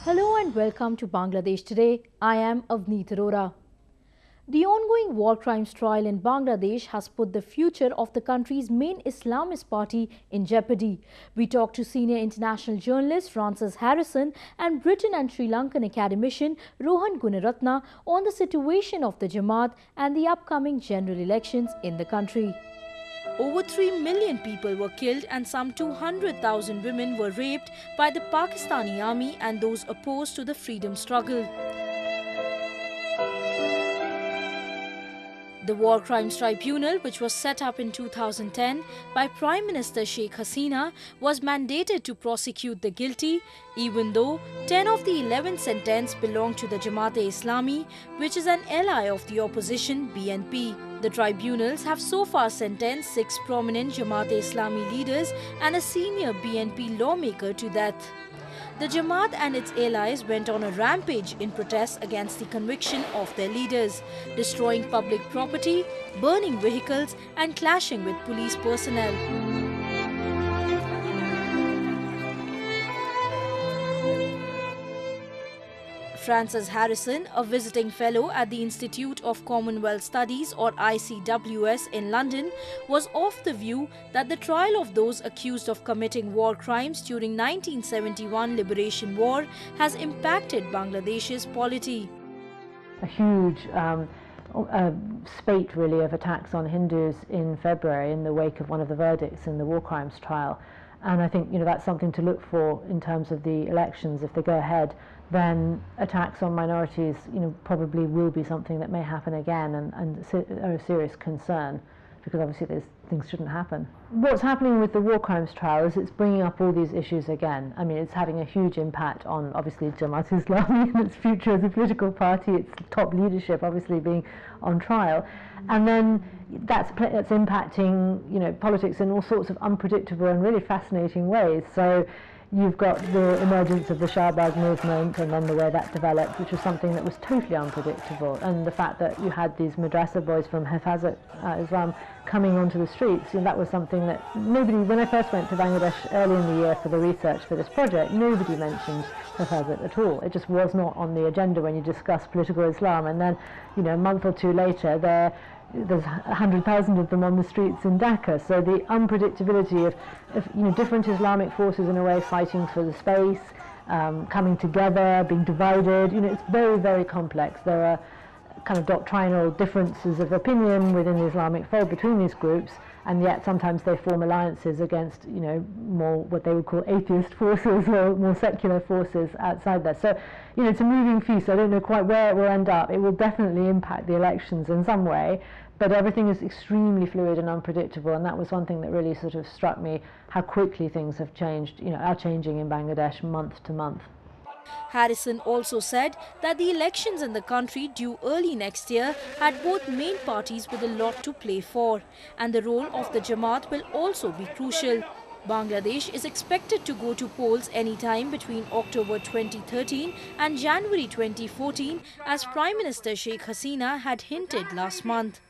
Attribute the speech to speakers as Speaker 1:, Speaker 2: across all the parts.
Speaker 1: Hello and welcome to Bangladesh Today. I am Avneet Arora. The ongoing war crimes trial in Bangladesh has put the future of the country's main Islamist party in jeopardy. We talked to senior international journalist Frances Harrison and Britain and Sri Lankan academician Rohan Gunaratne on the situation of the Jamaat and the upcoming general elections in the country. Over 3 million people were killed and some 200,000 women were raped by the Pakistani army and those opposed to the freedom struggle. The War Crimes Tribunal, which was set up in 2010 by Prime Minister Sheikh Hasina, was mandated to prosecute the guilty, even though 10 of the 11 sentenced belonged to the Jamaat-e-Islami, which is an ally of the opposition BNP. The tribunals have so far sentenced 6 prominent Jamaat-e-Islami leaders and a senior BNP lawmaker to death. The Jamaat and its allies went on a rampage in protest against the conviction of their leaders, destroying public property, burning vehicles and clashing with police personnel. Frances Harrison, a visiting fellow at the Institute of Commonwealth Studies or ICWS in London, was of the view that the trial of those accused of committing war crimes during 1971 Liberation War has impacted Bangladesh's polity.
Speaker 2: A huge spate really of attacks on Hindus in February in the wake of one of the verdicts in the war crimes trial. And I think that's something to look for in terms of the elections. If they go ahead, then attacks on minorities probably will be something that may happen again and are a serious concern, because obviously those things shouldn't happen. What's happening with the war crimes trial is it's bringing up all these issues again. I mean, it's having a huge impact on obviously Jamaat-e-Islami and its future as a political party, its top leadership obviously being on trial. And then that's impacting politics in all sorts of unpredictable and really fascinating ways. So you've got the emergence of the Shahbaz movement and then the way that developed, which was something that was totally unpredictable. And the fact that you had these madrasa boys from Hifazat Islam coming onto the streets, that was something that nobody, when I first went to Bangladesh early in the year for the research for this project, nobody mentioned Hifazat at all. It just was not on the agenda when you discuss political Islam. And then, a month or two later, there's 100,000 of them on the streets in Dhaka. So the unpredictability of different Islamic forces in a way fighting for the space, coming together, being divided, it's very, very complex. There are kind of doctrinal differences of opinion within the Islamic fold between these groups, and yet sometimes they form alliances against more what they would call atheist forces or more secular forces outside there. So it's a moving feast. I don't know quite where it will end up. It will definitely impact the elections in some way, but everything is extremely fluid and unpredictable, and that was one thing that really sort of struck me, how quickly things have changed, are changing in Bangladesh month to month.
Speaker 1: Harrison also said that the elections in the country due early next year had both main parties with a lot to play for, and the role of the Jamaat will also be crucial. Bangladesh is expected to go to polls anytime between October 2013 and January 2014, as Prime Minister Sheikh Hasina had hinted last month.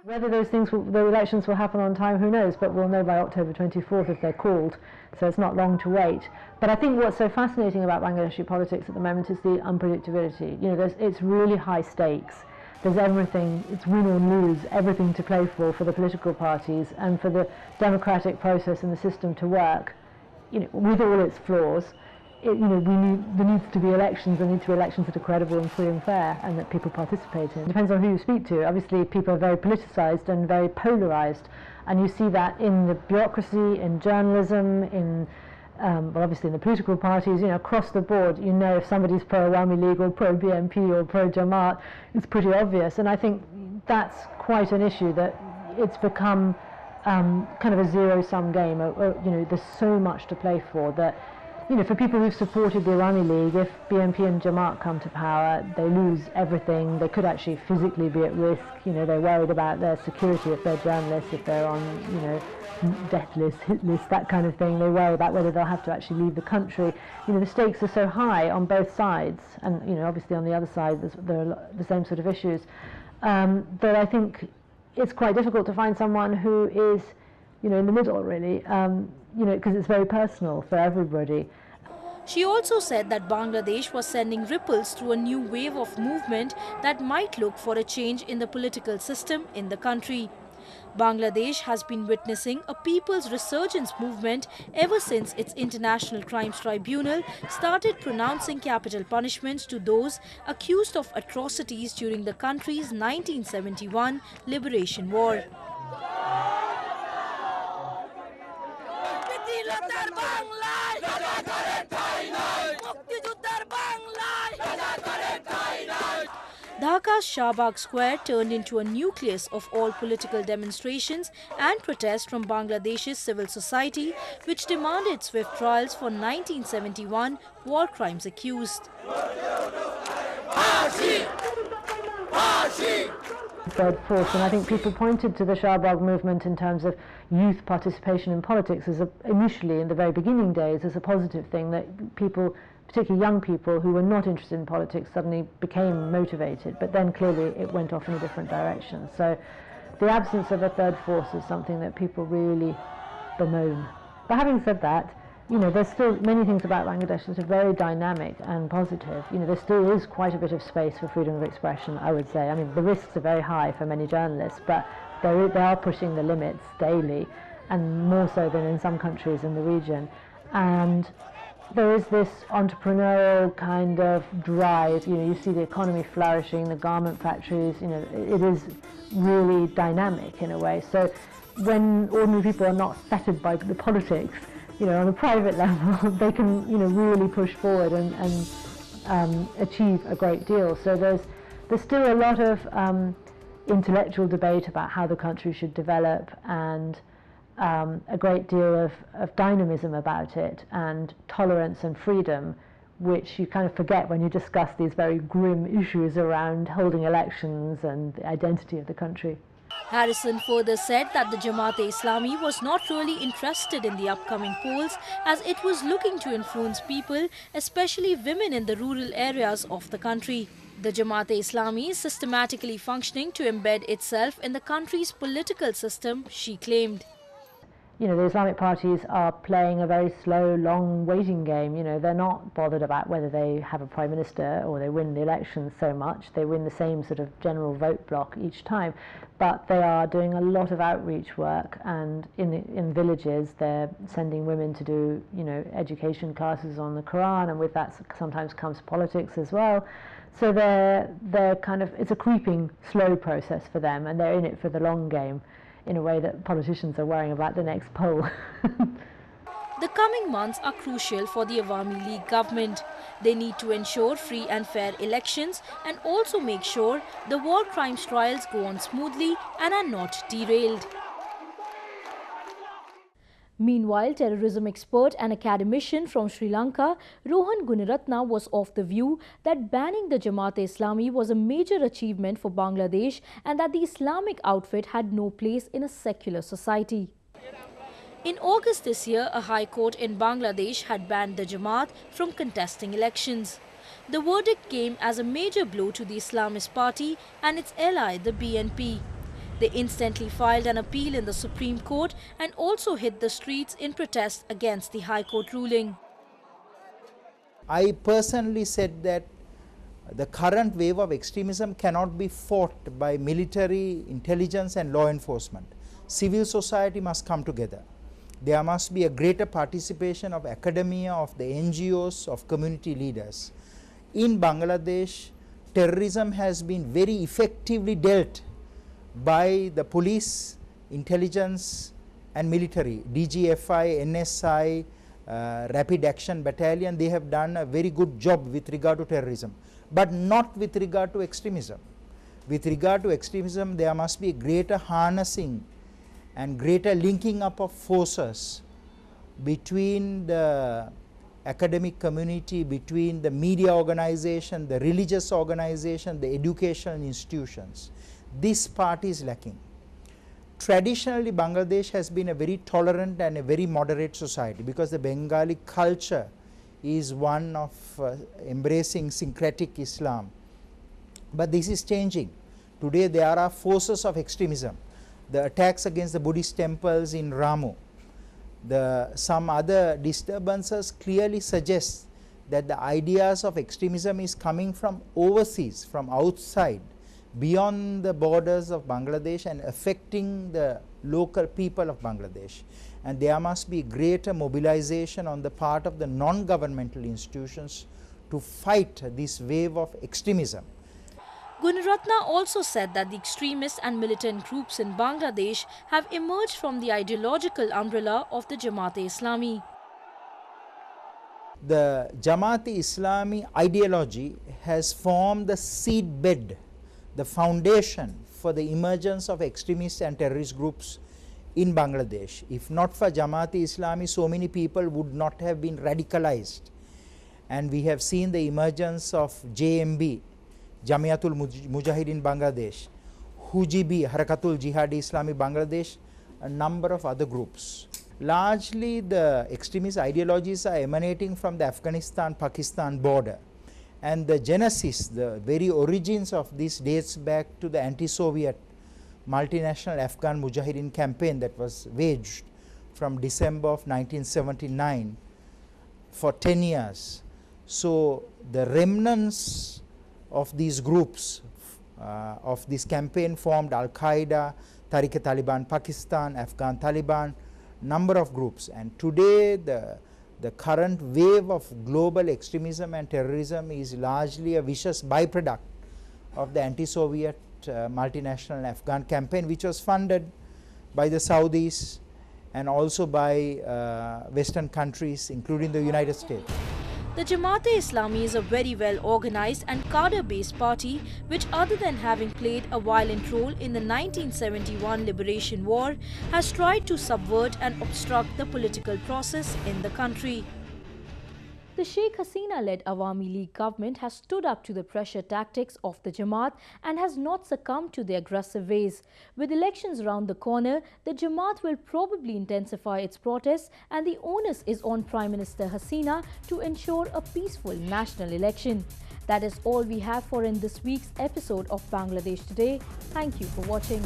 Speaker 2: Whether the elections will happen on time, who knows, but we'll know by October 24th if they're called, so it's not long to wait. But I think what's so fascinating about Bangladeshi politics at the moment is the unpredictability. It's really high stakes. There's everything, it's win or lose, everything to play for the political parties, and for the democratic process and the system to work, with all its flaws. There needs to be elections. There need to be elections that are credible and free and fair, and that people participate in. It depends on who you speak to. Obviously, people are very politicized and very polarized, and you see that in the bureaucracy, in journalism, obviously in the political parties. Across the board, if somebody's pro-Awami League or pro-BNP or pro-Jamaat, it's pretty obvious. And I think that's quite an issue, that it's become kind of a zero-sum game. There's so much to play for that. For people who've supported the Awami League, if BNP and Jamaat come to power, they lose everything. They could actually physically be at risk. They're worried about their security if they're journalists, if they're on, death lists, hit lists, that kind of thing. They worry about whether they'll have to actually leave the country. The stakes are so high on both sides, and obviously on the other side there are the same sort of issues. That I think it's quite difficult to find someone who is, in the middle, really. Because it's very personal for everybody.
Speaker 1: She also said that Bangladesh was sending ripples through a new wave of movement that might look for a change in the political system in the country. Bangladesh has been witnessing a people's resurgence movement ever since its International Crimes Tribunal started pronouncing capital punishments to those accused of atrocities during the country's 1971 liberation war. Dhaka's Shahbag Square turned into a nucleus of all political demonstrations and protests from Bangladesh's civil society, which demanded swift trials for 1971 war crimes accused.
Speaker 2: Third force, and I think people pointed to the Shahbag movement in terms of youth participation in politics as initially in the very beginning days as a positive thing, that people, particularly young people who were not interested in politics, suddenly became motivated, but then clearly it went off in a different direction. So the absence of a third force is something that people really bemoan. But having said that, you know, there's still many things about Bangladesh that are very dynamic and positive. You know, there still is quite a bit of space for freedom of expression, I would say. I mean, the risks are very high for many journalists, but they are pushing the limits daily, and more so than in some countries in the region. And there is this entrepreneurial kind of drive. You know, you see the economy flourishing, the garment factories, you know, it is really dynamic in a way. So when ordinary people are not fettered by the politics, you know, on a private level, they can, you know, really push forward and achieve a great deal. So there's still a lot of intellectual debate about how the country should develop, and a great deal of dynamism about it, and tolerance and freedom, which you kind of forget when you discuss these very grim issues around holding elections and the identity of the country.
Speaker 1: Harrison further said that the Jamaat-e-Islami was not really interested in the upcoming polls, as it was looking to influence people, especially women in the rural areas of the country. The Jamaat-e-Islami is systematically functioning to embed itself in the country's political system, she claimed.
Speaker 2: You know, the Islamic parties are playing a very slow, long waiting game. You know, they're not bothered about whether they have a prime minister or they win the elections so much. They win the same sort of general vote block each time. But they are doing a lot of outreach work, and in villages they're sending women to do, you know, education classes on the Quran, and with that sometimes comes politics as well. So they're kind of, it's a creeping, slow process for them, and they're in it for the long game, in a way that politicians are worrying about the next poll.
Speaker 1: The coming months are crucial for the Awami League government. They need to ensure free and fair elections and also make sure the war crimes trials go on smoothly and are not derailed. Meanwhile, terrorism expert and academician from Sri Lanka, Rohan Gunaratne, was of the view that banning the Jamaat-e-Islami was a major achievement for Bangladesh and that the Islamic outfit had no place in a secular society. In August this year, a high court in Bangladesh had banned the Jamaat from contesting elections. The verdict came as a major blow to the Islamist party and its ally, the BNP. They instantly filed an appeal in the Supreme Court and also hit the streets in protest against the High Court ruling.
Speaker 3: I personally said that the current wave of extremism cannot be fought by military, intelligence and law enforcement. Civil society must come together. There must be a greater participation of academia, of the NGOs, of community leaders. In Bangladesh, terrorism has been very effectively dealt by the police, intelligence and military. DGFI, NSI, Rapid Action Battalion, they have done a very good job with regard to terrorism, but not with regard to extremism. With regard to extremism, there must be greater harnessing and greater linking up of forces between the academic community, between the media organization, the religious organization, the educational institutions. This part is lacking. Traditionally, Bangladesh has been a very tolerant and a very moderate society, because the Bengali culture is one of embracing syncretic Islam. But this is changing. Today there are forces of extremism. The attacks against the Buddhist temples in Ramu, some other disturbances clearly suggest that the ideas of extremism is coming from overseas, from outside, beyond the borders of Bangladesh and affecting the local people of Bangladesh. And there must be greater mobilization on the part of the non-governmental institutions to fight this wave of extremism.
Speaker 1: Gunaratne also said that the extremist and militant groups in Bangladesh have emerged from the ideological umbrella of the Jamaat-e-Islami.
Speaker 3: The Jamaat-e-Islami ideology has formed the seedbed, the foundation for the emergence of extremist and terrorist groups in Bangladesh. If not for Jamaat-e-Islami, so many people would not have been radicalized. And we have seen the emergence of JMB, Jamiatul Mujahideen Bangladesh, Hujibi, Harakatul Jihadi Islami Bangladesh, a number of other groups. Largely the extremist ideologies are emanating from the Afghanistan-Pakistan border. And the genesis, the very origins of this dates back to the anti-Soviet multinational Afghan Mujahideen campaign that was waged from December of 1979 for 10 years. So the remnants of these groups of this campaign formed Al-Qaeda, Tariq-e-Taliban Pakistan, Afghan Taliban, number of groups. And today the current wave of global extremism and terrorism is largely a vicious byproduct of the anti-Soviet multinational Afghan campaign, which was funded by the Saudis and also by Western countries, including the United States.
Speaker 1: The Jamaat-e-Islami is a very well organized and cadre-based party which, other than having played a violent role in the 1971 Liberation War, has tried to subvert and obstruct the political process in the country. The Sheikh Hasina-led Awami League government has stood up to the pressure tactics of the Jamaat and has not succumbed to their aggressive ways. With elections round the corner, the Jamaat will probably intensify its protests, and the onus is on Prime Minister Hasina to ensure a peaceful national election. That is all we have for in this week's episode of Bangladesh Today. Thank you for watching.